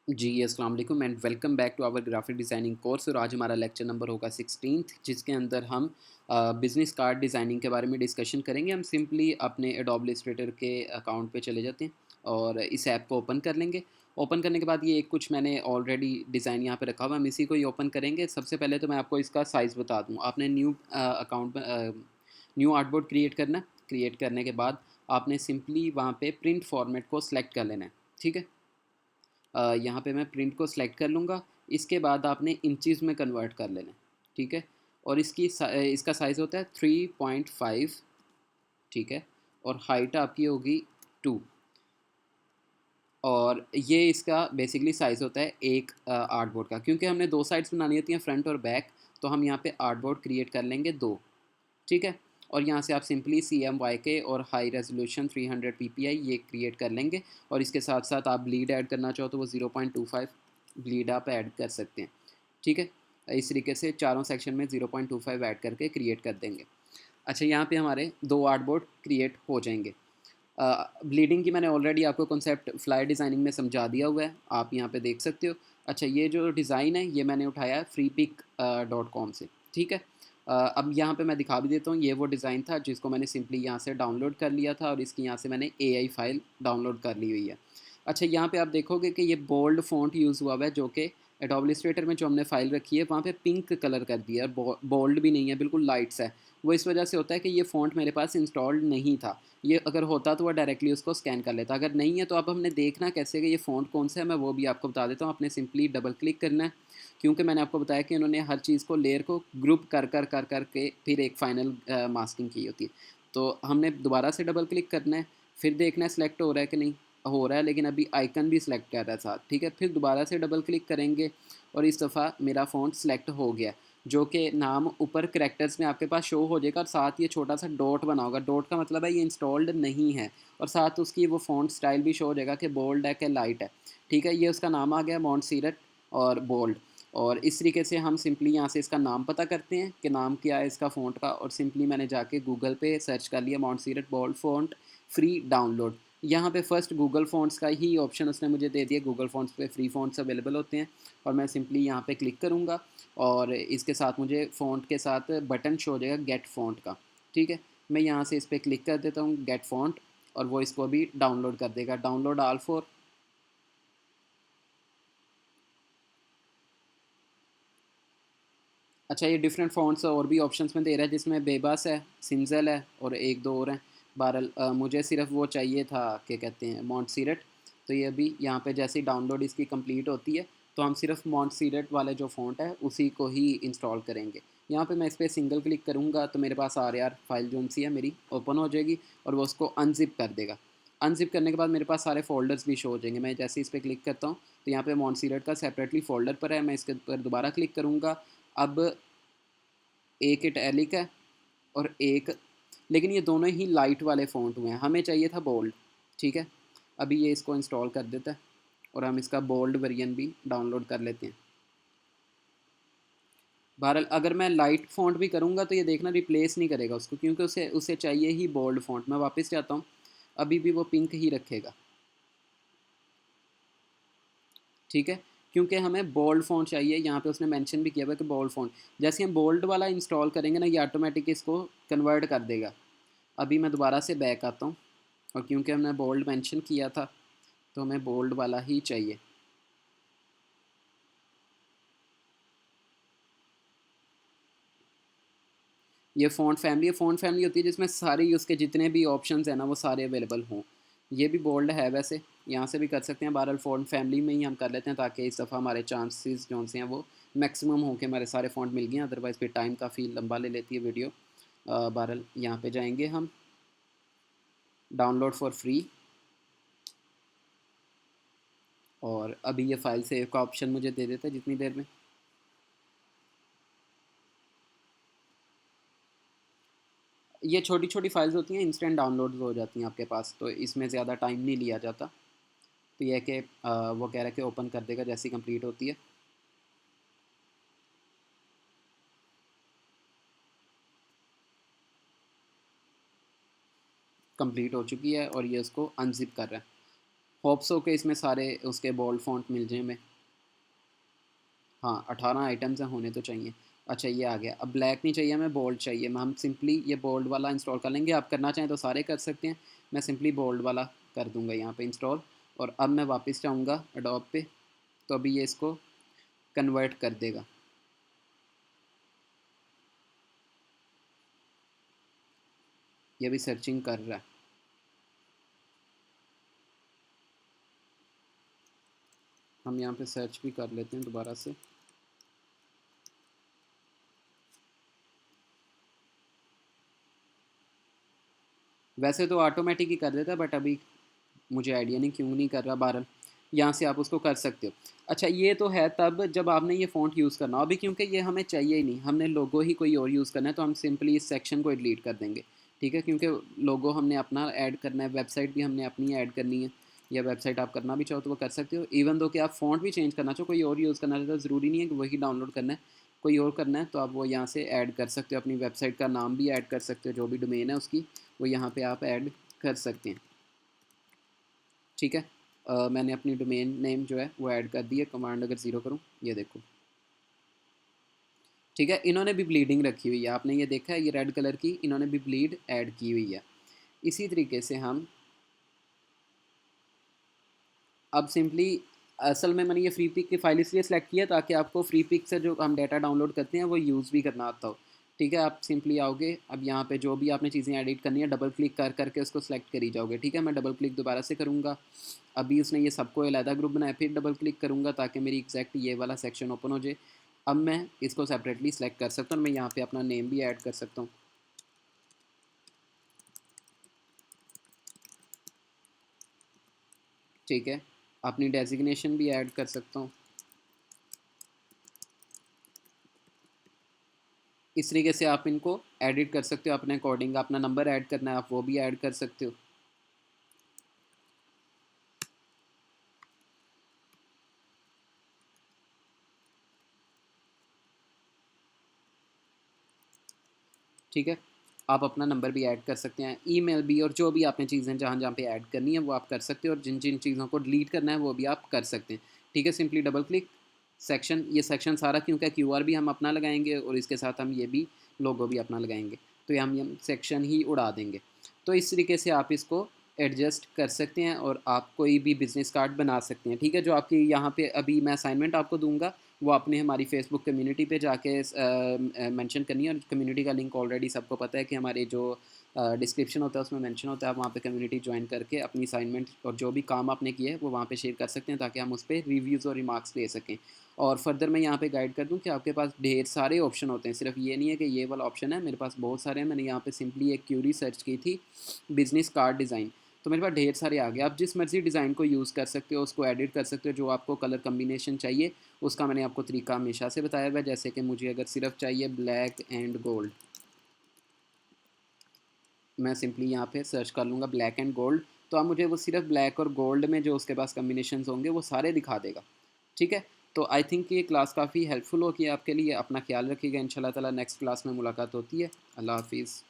जी, अस्सलाम वालेकुम and welcome back to our graphic designing course. और आज हमारा लेक्चर नंबर होगा 16th, जिसके अंदर हम बिज़नेस कार्ड डिज़ाइनिंग के बारे में डिस्कशन करेंगे। हम सिंपली अपने एडोब इलस्ट्रेटर के अकाउंट पे चले जाते हैं और इस ऐप को ओपन कर लेंगे। ओपन करने के बाद ये कुछ मैंने ऑलरेडी डिज़ाइन यहाँ पे रखा हुआ है, हम इसी को ही ओपन करेंगे। सबसे पहले तो मैं आपको इसका साइज़ बता दूँ। आपने न्यू आर्टबोर्ड क्रिएट करना है। क्रिएट करने के बाद आपने सिंपली वहाँ पे प्रिंट फॉर्मेट को सिलेक्ट कर लेना है, ठीक है। यहाँ पे मैं प्रिंट को सिलेक्ट कर लूँगा। इसके बाद आपने इंचज़ में कन्वर्ट कर लेना है, ठीक है। और इसका साइज़ होता है 3.5, ठीक है। और हाइट आपकी होगी 2। और ये इसका बेसिकली साइज़ होता है एक आर्टबोर्ड का। क्योंकि हमने दो साइड्स बनानी होती हैं, फ्रंट और बैक, तो हम यहाँ पे आर्टबोर्ड क्रिएट कर लेंगे दो, ठीक है। और यहाँ से आप सिंपली CMYK और हाई रेजोल्यूशन 300 PPI ये क्रिएट कर लेंगे। और इसके साथ साथ आप ब्लीड ऐड करना चाहो तो वो 0.25 ब्लीड आप ऐड कर सकते हैं, ठीक है। इस तरीके से चारों सेक्शन में 0.25 ऐड करके क्रिएट कर देंगे। अच्छा, यहाँ पे हमारे दो आर्टबोर्ड क्रिएट हो जाएंगे। ब्लीडिंग की मैंने ऑलरेडी आपको कॉन्सेप्ट फ्लाई डिज़ाइनिंग में समझा दिया हुआ है, आप यहाँ पे देख सकते हो। अच्छा, ये जो डिज़ाइन है ये मैंने उठाया है freepik.com से, ठीक है। अब यहाँ पे मैं दिखा भी देता हूँ। ये वो डिज़ाइन था जिसको मैंने सिंपली यहाँ से डाउनलोड कर लिया था और इसकी यहाँ से मैंने AI फाइल डाउनलोड कर ली हुई है। अच्छा, यहाँ पे आप देखोगे कि ये बोल्ड फ़ॉन्ट यूज़ हुआ हुआ है, जो कि एडोब इलस्ट्रेटर में जो हमने फ़ाइल रखी है वहाँ पे पिंक कलर कर दिया है, बोल्ड भी नहीं है, बिल्कुल लाइट्स है। वो इस वजह से होता है कि ये फ़ॉन्ट मेरे पास इंस्टॉल्ड नहीं था। ये अगर होता तो वह डायरेक्टली उसको स्कैन कर लेता। अगर नहीं है तो अब हमने देखना कैसे कि ये फ़ॉन्ट कौन सा है, मैं वो भी आपको बता देता हूँ। आपने सिंपली डबल क्लिक करना है, क्योंकि मैंने आपको बताया कि उन्होंने हर चीज़ को लेयर को ग्रुप कर के फिर एक फ़ाइनल मास्किंग की होती है। तो हमने दोबारा से डबल क्लिक करना है, फिर देखना है सिलेक्ट हो रहा है कि नहीं हो रहा है, लेकिन अभी आइकन भी सिलेक्ट कर रहा है साथ, ठीक है। फिर दोबारा से डबल क्लिक करेंगे और इस दफ़ा मेरा फ़ॉन्ट सिलेक्ट हो गया, जो कि नाम ऊपर करैक्टर्स में आपके पास शो हो जाएगा और साथ ये छोटा सा डॉट बना होगा। डॉट का मतलब है ये इंस्टॉल्ड नहीं है। और साथ उसकी वो फ़ॉन्ट स्टाइल भी शो हो जाएगा कि बोल्ड है कि लाइट है, ठीक है। ये उसका नाम आ गया मॉन्टसीरट और बोल्ड। और इस तरीके से हम सिंपली यहाँ से इसका नाम पता करते हैं कि नाम क्या है इसका फ़ॉन्ट का। और सिंपली मैंने जाके गूगल पे सर्च कर लिया मॉन्टसीरट बोल्ड फ़ॉन्ट फ्री डाउनलोड। यहाँ पे फर्स्ट गूगल फ़ॉन्ट्स का ही ऑप्शन उसने मुझे दे दिया। गूगल फ़ॉन्ट्स पे फ्री फ़ॉन्ट्स अवेलेबल होते हैं और मैं सिंपली यहाँ पे क्लिक करूँगा और इसके साथ मुझे फ़ॉन्ट के साथ बटन शो हो जाएगा गेट फ़ॉन्ट का, ठीक है। मैं यहाँ से इस पर क्लिक कर देता हूँ गेट फ़ॉन्ट और वो इसको अभी डाउनलोड कर देगा। Download all for. अच्छा, ये डिफरेंट फ़ॉन्ट्स और भी ऑप्शंस में दे रहा है, जिसमें बेबस है, सिंजल है और एक दो और हैं। बहरहाल मुझे सिर्फ वो चाहिए था, क्या कहते हैं, मॉन्टसीरट। तो ये अभी यहाँ पे जैसे ही डाउनलोड इसकी कंप्लीट होती है तो हम सिर्फ मॉन्टसीरट वाले जो फ़ॉन्ट है उसी को ही इंस्टॉल करेंगे। यहाँ पे मैं इस पर सिंगल क्लिक करूँगा तो मेरे पास RAR फाइल जो सी है मेरी ओपन हो जाएगी और वो उसको अनजिप कर देगा। अनजिप करने के बाद मेरे पास सारे फ़ोल्डर्स भी शो हो जाएंगे। मैं जैसे इस पर क्लिक करता हूँ तो यहाँ पे मॉन्टसीरट का सेपरेटली फ़ोल्डर पर है। मैं इसके ऊपर दोबारा क्लिक करूँगा। अब एक इटैलिक है और एक, लेकिन ये दोनों ही लाइट वाले फ़ॉन्ट हुए हैं, हमें चाहिए था बोल्ड, ठीक है। अभी ये इसको इंस्टॉल कर देता है और हम इसका बोल्ड वर्जन भी डाउनलोड कर लेते हैं। बहरहाल अगर मैं लाइट फ़ॉन्ट भी करूँगा तो ये देखना रिप्लेस नहीं करेगा उसको, क्योंकि उसे उसे चाहिए ही बोल्ड फ़ॉन्ट। मैं वापस जाता हूँ, अभी भी वो पिंक ही रखेगा, ठीक है। क्योंकि हमें बोल्ड फ़ॉन्ट चाहिए। यहाँ पे उसने मेंशन भी किया हुआ है कि बोल्ड फ़ॉन्ट। जैसे हम बोल्ड वाला इंस्टॉल करेंगे ना, ये ऑटोमेटिक इसको कन्वर्ट कर देगा। अभी मैं दोबारा से बैक आता हूँ और क्योंकि हमने बोल्ड मेंशन किया था तो हमें बोल्ड वाला ही चाहिए। ये फ़ॉन्ट फैमिली होती है जिसमें सारी उसके जितने भी ऑप्शंस हैं ना वो सारे अवेलेबल हों। ये भी बोल्ड है वैसे, यहाँ से भी कर सकते हैं। बहरहाल फ़ॉन्ट फैमिली में ही हम कर लेते हैं ताकि इस दफ़ा हमारे चांसेस जो से हैं वो मैक्सिमम हो के हमारे सारे फ़ॉन्ट मिल गए। अदरवाइज़ फिर टाइम काफ़ी लंबा ले लेती है वीडियो। बहरहाल यहाँ पे जाएंगे हम, डाउनलोड फॉर फ्री, और अभी ये फ़ाइल सेव का ऑप्शन मुझे दे देता है जितनी देर में। ये छोटी छोटी फाइल्स होती हैं, इंस्टेंट डाउनलोड हो जाती हैं आपके पास, तो इसमें ज़्यादा टाइम नहीं लिया जाता। तो यह है कि वो कह रहा है कि ओपन कर देगा जैसी कंप्लीट होती है। कंप्लीट हो चुकी है और ये उसको अनजिप कर रहा है। होप्स हो के इसमें सारे उसके बोल्ड फॉन्ट मिल जाए हमें। हाँ 18 आइटम्स हैं, होने तो चाहिए। अच्छा ये आ गया। अब ब्लैक नहीं चाहिए हमें, बोल्ड चाहिए। हम सिंपली ये बोल्ड वाला इंस्टॉल कर लेंगे। आप करना चाहें तो सारे कर सकते हैं, मैं सिंपली बोल्ड वाला कर दूंगा यहाँ पे इंस्टॉल। और अब मैं वापस जाऊँगा एडोब पे, तो अभी ये इसको कन्वर्ट कर देगा। ये भी सर्चिंग कर रहा है। हम यहाँ पे सर्च भी कर लेते हैं दोबारा से। वैसे तो ऑटोमेटिक ही कर देता है, बट अभी मुझे आइडिया नहीं क्यों नहीं कर रहा। बहरहाल यहाँ से आप उसको कर सकते हो। अच्छा ये तो है तब जब आपने ये फ़ॉन्ट यूज़ करना हो। अभी क्योंकि ये हमें चाहिए ही नहीं, हमने लोगो ही कोई और यूज़ करना है, तो हम सिंपली इस सेक्शन को डिलीट कर देंगे। ठीक है, क्योंकि लोगो हमने अपना ऐड करना है, वेबसाइट भी हमने अपनी ऐड करनी है। या वेबसाइट आप करना भी चाहो तो वो कर सकते हो। इवन दो कि आप फ़ॉन्ट भी चेंज करना चाहो, कोई और यूज़ करना चाहते हो, ज़रूरी नहीं है कि वही डाउनलोड करना है, कोई और करना है तो आप वो यहाँ से ऐड कर सकते हो। अपनी वेबसाइट का नाम भी ऐड कर सकते हो, जो भी डोमेन है उसकी वो यहाँ पे आप ऐड कर सकते हैं। ठीक है, मैंने अपनी डोमेन नेम जो है वो ऐड कर दी है। कमांड अगर ज़ीरो करूँ, ये देखो। ठीक है, इन्होंने भी ब्लीडिंग रखी हुई है, आपने ये देखा है, ये रेड कलर की इन्होंने भी ब्लीड ऐड की हुई है। इसी तरीके से हम अब सिंपली, असल में मैंने ये फ्री पिक की फ़ाइल इसलिए सेलेक्ट किया ताकि आपको फ्री पिक से जो हम डाटा डाउनलोड करते हैं वो यूज़ भी करना आता हो। ठीक है, आप सिंपली आओगे, अब यहाँ पे जो भी आपने चीज़ें एडिट करनी है डबल क्लिक कर करके उसको सेलेक्ट करी जाओगे। ठीक है, मैं डबल क्लिक दोबारा से करूँगा। अभी उसने ये सबको अलहदा ग्रुप बनाया, फिर डबल क्लिक करूँगा ताकि मेरी एग्जैक्ट ये वाला सेक्शन ओपन हो जाए। अब मैं इसको सेपरेटली सेलेक्ट कर सकता हूँ, मैं यहाँ पे अपना नेम भी ऐड कर सकता हूँ। ठीक है, अपनी डेजिग्नेशन भी ऐड कर सकता हूँ। इस तरीके से आप इनको एडिट कर सकते हो अपने अकॉर्डिंग। अपना नंबर ऐड करना है आप वो भी ऐड कर सकते हो। ठीक है, आप अपना नंबर भी ऐड कर सकते हैं, ईमेल भी, और जो भी आपने चीज़ें जहाँ जहाँ पे ऐड करनी है वो आप कर सकते हो, और जिन जिन चीज़ों को डिलीट करना है वो भी आप कर सकते हैं। ठीक है, सिंपली डबल क्लिक, सेक्शन, ये सेक्शन सारा क्योंकि क्यूआर भी हम अपना लगाएंगे और इसके साथ हम ये भी लोगो भी अपना लगाएंगे, तो ये हम सेक्शन ही उड़ा देंगे। तो इस तरीके से आप इसको एडजस्ट कर सकते हैं और आप कोई भी बिज़नेस कार्ड बना सकते हैं। ठीक है, जो आपकी यहाँ पे अभी मैं असाइनमेंट आपको दूंगा वो आपने हमारी फेसबुक कम्युनिटी पे जाके मेंशन करनी है। और कम्युनिटी का लिंक ऑलरेडी सबको पता है कि हमारे जो डिस्क्रिप्शन होता है उसमें मेंशन होता है। आप वहाँ पे कम्युनिटी ज्वाइन करके अपनी असाइनमेंट और जो भी काम आपने किए है वो वहाँ पे शेयर कर सकते हैं, ताकि हम उस पर रिव्यूज़ और रिमार्क्स ले सकें। और फर्दर मैं यहाँ पे गाइड कर दूँ कि आपके पास ढेर सारे ऑप्शन होते हैं, सिर्फ ये नहीं है कि ये वाला ऑप्शन है, मेरे पास बहुत सारे हैं। मैंने यहाँ पे सिंपली एक क्यूरी सर्च की थी, बिजनेस कार्ड डिज़ाइन, तो मेरे पास ढेर सारे आ गए। आप जिस मर्जी डिज़ाइन को यूज़ कर सकते हो, उसको एडिट कर सकते हो, जो आपको कलर कम्बिनेशन चाहिए उसका मैंने आपको तरीका हमेशा से बताया हुआ है। जैसे कि मुझे अगर सिर्फ चाहिए ब्लैक एंड गोल्ड, मैं सिंपली यहाँ पे सर्च कर लूँगा ब्लैक एंड गोल्ड, तो आप मुझे वो सिर्फ ब्लैक और गोल्ड में जो उसके पास कम्बिनेशन होंगे वो सारे दिखा देगा। ठीक है, तो आई थिंक ये क्लास काफ़ी हेल्पफुल होगी आपके लिए। अपना ख्याल रखिएगा, इंशाल्लाह ताला नेक्स्ट क्लास में मुलाकात होती है। अल्लाह हाफिज़।